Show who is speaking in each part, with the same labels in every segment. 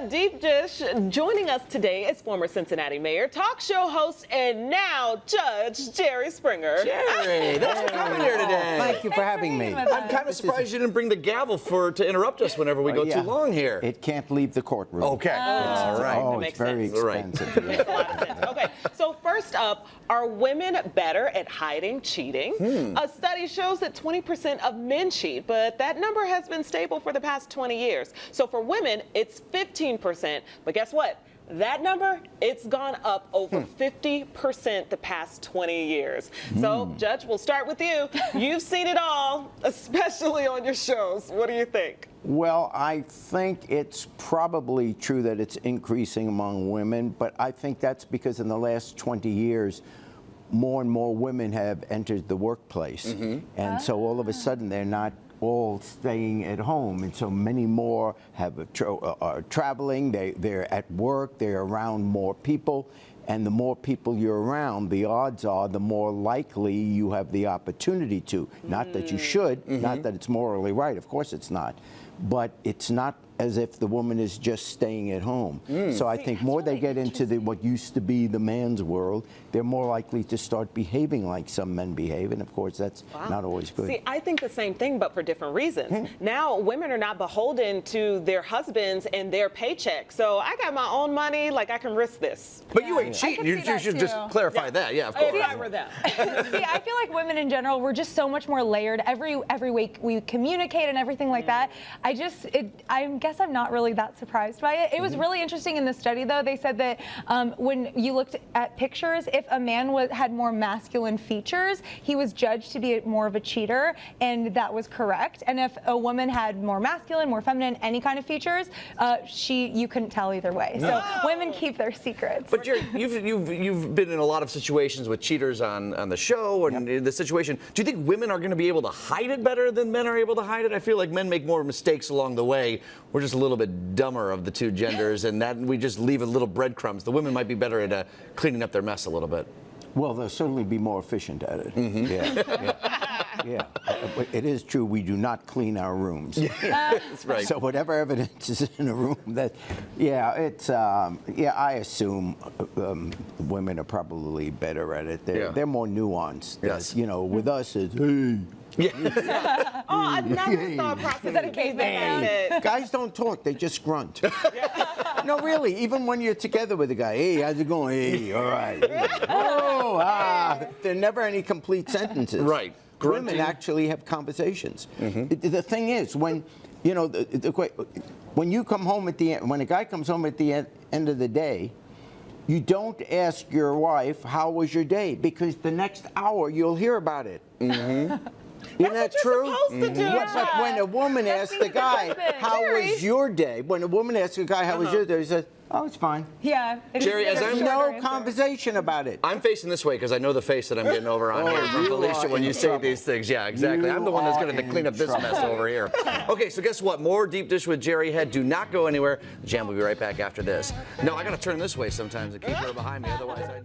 Speaker 1: Deep Dish. Joining us today is former Cincinnati mayor, talk show host, and now Judge Jerry Springer.
Speaker 2: Jerry, thanks for coming here today.
Speaker 3: Thank you for having me.
Speaker 2: I'm kind of surprised you didn't bring the gavel to interrupt us whenever we go too long here.
Speaker 3: It can't leave the courtroom.
Speaker 2: Okay. All right.
Speaker 3: Oh,
Speaker 1: That
Speaker 3: it's very
Speaker 1: makes sense.
Speaker 3: expensive.
Speaker 1: Makes a lot of sense. Okay, so first up, are women better at hiding cheating? A study shows that 20% of men cheat, but that number has been stable for the past 20 years. So for women, it's 15%. But guess what? That number, it's gone up over 50% the past 20 years. So, Judge, we'll start with you. You've seen it all, especially on your shows. What do you think?
Speaker 3: Well, I think it's probably true that it's increasing among women, but I think that's because in the last 20 years, more and more women have entered the workplace. And so all of a sudden, they're not all staying at home, and so many more are traveling, they're at work, they're around more people, and the more people you're around, the odds are the more likely you have the opportunity to. Not that you should, not that it's morally right, of course it's not, but it's not as if the woman is just staying at home. So I think more they get into what used to be the man's world, they're more likely to start behaving like some men behave, and of course that's not always good.
Speaker 1: See, I think the same thing, but for different reasons. Now, women are not beholden to their husbands and their paycheck. So I got my own money, like I can risk this.
Speaker 2: But you ain't cheating. You should just clarify that. Yeah, of course.
Speaker 1: If I were them.
Speaker 4: See, I feel like women in general, we're just so much more layered. Every week we communicate and everything like that. I guess I'm not really that surprised by it. It was really interesting in the study, though. They said that when you looked at pictures, if a man had more masculine features, he was judged to be more of a cheater, and that was correct. And if a woman had more masculine, more feminine, any kind of features, you couldn't tell either way. So women keep their secrets.
Speaker 2: But Jerry, you've been in a lot of situations with cheaters on the show and in the situation. Do you think women are going to be able to hide it better than men are able to hide it? I feel like men make more mistakes along the way. We're just a little bit dumber of the two genders, and that we just leave a little breadcrumbs. The women might be better at cleaning up their mess a little bit.
Speaker 3: Well, they'll certainly be more efficient at it. Yeah. It is true we do not clean our rooms.
Speaker 2: That's right.
Speaker 3: So whatever evidence is in a room, I assume women are probably better at it. They're more nuanced.
Speaker 2: Yes.
Speaker 3: You know, with us it's hey.
Speaker 1: I never thought process that a caveman.
Speaker 3: Guys don't talk, they just grunt. No, really, even when you're together with a guy, hey, how's it going? Hey, all right. There are never any complete sentences.
Speaker 2: Right.
Speaker 3: Women actually have conversations. The thing is, when when you come home at the end, when a guy comes home at the end of the day, you don't ask your wife, how was your day? Because the next hour you'll hear about it. Isn't that true?
Speaker 1: Supposed to do.
Speaker 3: But when a woman asks the guy, how was your day? When a woman asks a guy, how was your day? He says, oh, it's fine.
Speaker 4: Yeah.
Speaker 2: Jerry, as
Speaker 3: There's
Speaker 2: I'm
Speaker 3: no conversation about it.
Speaker 2: I'm facing this way because I know the face that I'm getting over on here from Felicia when you say these things. Yeah, exactly. I'm the one that's going to clean up this mess over here. Okay, so guess what? More Deep Dish with Jerry Head. Do not go anywhere. The Jam will be right back after this. No, I got to turn this way sometimes to keep her behind me. Otherwise, I.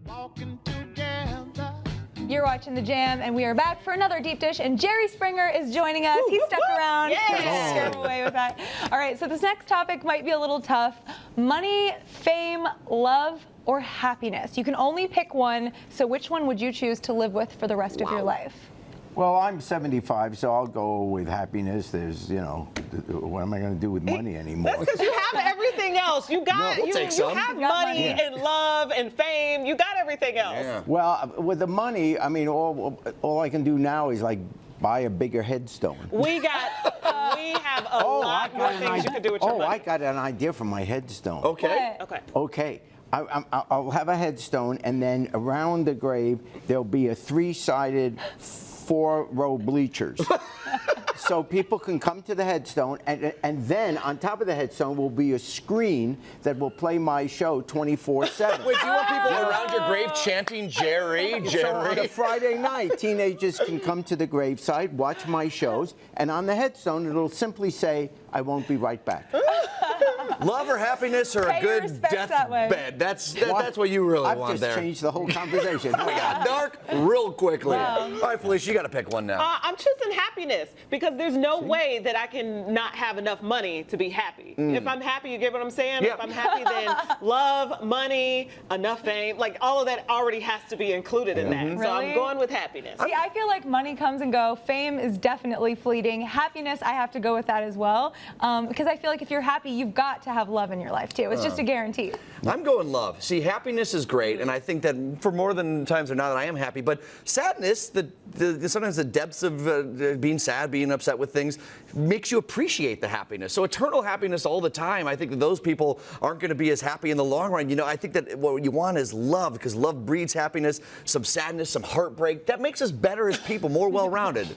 Speaker 5: walking together.
Speaker 4: You're watching The Jam, and we are back for another deep dish, and Jerry Springer is joining us. He stuck around.
Speaker 1: Yeah.
Speaker 4: Scare him away with that. All right, so this next topic might be a little tough. Money, fame, love, or happiness. You can only pick one, so which one would you choose to live with for the rest of your life?
Speaker 3: Well, I'm 75, so I'll go with happiness. There's, you know, what am I going to do with money anymore?
Speaker 1: That's because you have everything else. You got
Speaker 2: we'll
Speaker 1: you
Speaker 2: take some.
Speaker 1: have
Speaker 4: You got
Speaker 1: money
Speaker 4: money.
Speaker 1: and love and fame. You got everything else.
Speaker 2: Yeah.
Speaker 3: Well, with the money, I mean, all I can do now is like buy a bigger headstone.
Speaker 1: We have a lot more things you can do with your money.
Speaker 3: I got an idea for my headstone.
Speaker 2: Okay.
Speaker 1: Okay.
Speaker 3: Okay. I'll have a headstone, and then around the grave, there'll be a 3-sided 4-row bleachers. So people can come to the headstone, and then on top of the headstone will be a screen that will play my show 24/7.
Speaker 2: Wait, do you want people around your grave chanting Jerry,
Speaker 3: So on a
Speaker 2: Jerry?
Speaker 3: Friday night, teenagers can come to the graveside, watch my shows, and on the headstone, it'll simply say, "I won't be right back."
Speaker 2: Love or happiness or
Speaker 4: Pay
Speaker 2: a
Speaker 4: your
Speaker 2: good
Speaker 4: respects that way.
Speaker 2: deathbed? That's what you really
Speaker 3: I've
Speaker 2: want
Speaker 3: just
Speaker 2: there.
Speaker 3: changed the whole conversation.
Speaker 2: We got dark real quickly. All right, Felicia, you got to pick one now.
Speaker 1: I'm choosing happiness because there's no way that I can not have enough money to be happy. If I'm happy, you get what I'm saying?
Speaker 2: Yep.
Speaker 1: If I'm happy, then love, money, enough fame, like all of that already has to be included in that. So I'm
Speaker 4: Really?
Speaker 1: going with happiness.
Speaker 4: See, I feel like money comes and go. Fame is definitely fleeting. Happiness, I have to go with that as well. Because I feel like if you're happy, you've got to have love in your life too. It's just a guarantee.
Speaker 2: I'm going love. See, happiness is great, and I think that for more than times or not that I am happy, but sadness, sometimes the depths of being sad, being upset with things, makes you appreciate the happiness. So eternal happiness all the time, I think that those people aren't going to be as happy in the long run. You know, I think that what you want is love, because love breeds happiness, some sadness, some heartbreak. That makes us better as people, more well-rounded.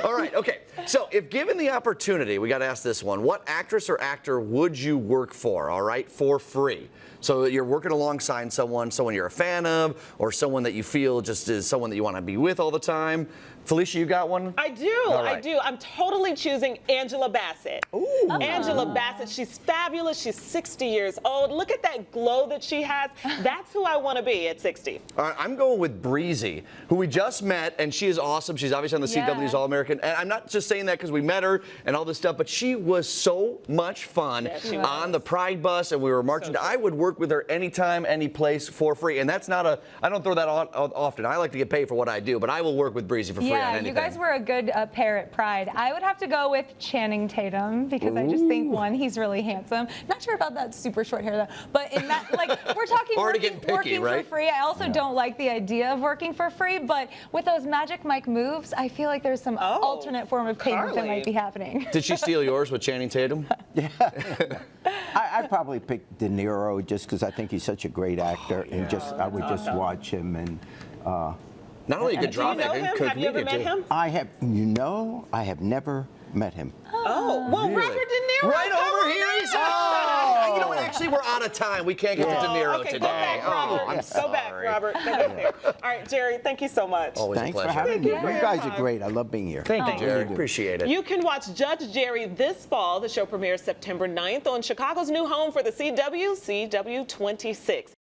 Speaker 2: All right, okay. So if given the opportunity, we got to ask this one. What actress or actor would you work for, all right, for free? So you're working alongside someone you're a fan of, or someone that you feel just is someone that you want to be with all the time. Felicia, you got one?
Speaker 1: I do.
Speaker 2: All right.
Speaker 1: I do. I'm totally choosing Angela Bassett.
Speaker 2: Ooh.
Speaker 1: Angela Bassett, she's fabulous. She's 60 years old. Look at that glow that she has. That's who I want to be at 60.
Speaker 2: All right, I'm going with Breezy, who we just met, and she is awesome. She's obviously on the
Speaker 4: Yeah.
Speaker 2: CW's All-American. And I'm not just saying that because we met her and all this stuff, but she was so much fun
Speaker 1: she was.
Speaker 2: on the Pride bus, and we were marching. I would work with her anytime, any place for free. And that's not I don't throw that out often. I like to get paid for what I do, but I will work with Breezy for free on
Speaker 4: Yeah,
Speaker 2: anything.
Speaker 4: you guys were a good pair at Pride. I would have to go with Channing Tatum because I just think, one, he's really handsome. Not sure about that super short hair though, but in that, like, we're talking
Speaker 2: Already
Speaker 4: working,
Speaker 2: getting picky,
Speaker 4: working
Speaker 2: right?
Speaker 4: for free. I also don't like the idea of working for free, but with those Magic Mike moves, I feel like there's some alternate form of payment that
Speaker 1: Carly.
Speaker 4: might be happening.
Speaker 2: Did she steal yours with Channing Tatum?
Speaker 3: I'd probably pick De Niro just because I think he's such a great actor, and I would just watch him and.
Speaker 2: Not only a good
Speaker 1: Do you
Speaker 2: drama,
Speaker 1: know him? Have you ever met him?
Speaker 3: I have never met him.
Speaker 1: Oh, well,
Speaker 2: Really?
Speaker 1: Robert De Niro.
Speaker 2: Right
Speaker 1: come
Speaker 2: over
Speaker 1: on
Speaker 2: here, he's
Speaker 1: now.
Speaker 2: You know what? Actually, we're out of time. We can't get to De Niro
Speaker 1: Okay,
Speaker 2: today.
Speaker 1: go back, Robert.
Speaker 2: I'm
Speaker 1: Go
Speaker 2: sorry.
Speaker 1: back, Robert. Go back there. All right, Jerry, thank you so much.
Speaker 2: Always
Speaker 3: Thanks
Speaker 2: a
Speaker 3: for
Speaker 2: pleasure.
Speaker 3: having me.
Speaker 1: you for
Speaker 3: You
Speaker 1: your
Speaker 3: guys are
Speaker 1: time.
Speaker 3: great. I love being here.
Speaker 2: Thank you, Jerry.
Speaker 3: do.
Speaker 2: Appreciate it.
Speaker 1: You can watch Judge Jerry this fall. The show premieres September 9th on Chicago's new home for the CW, CW 26.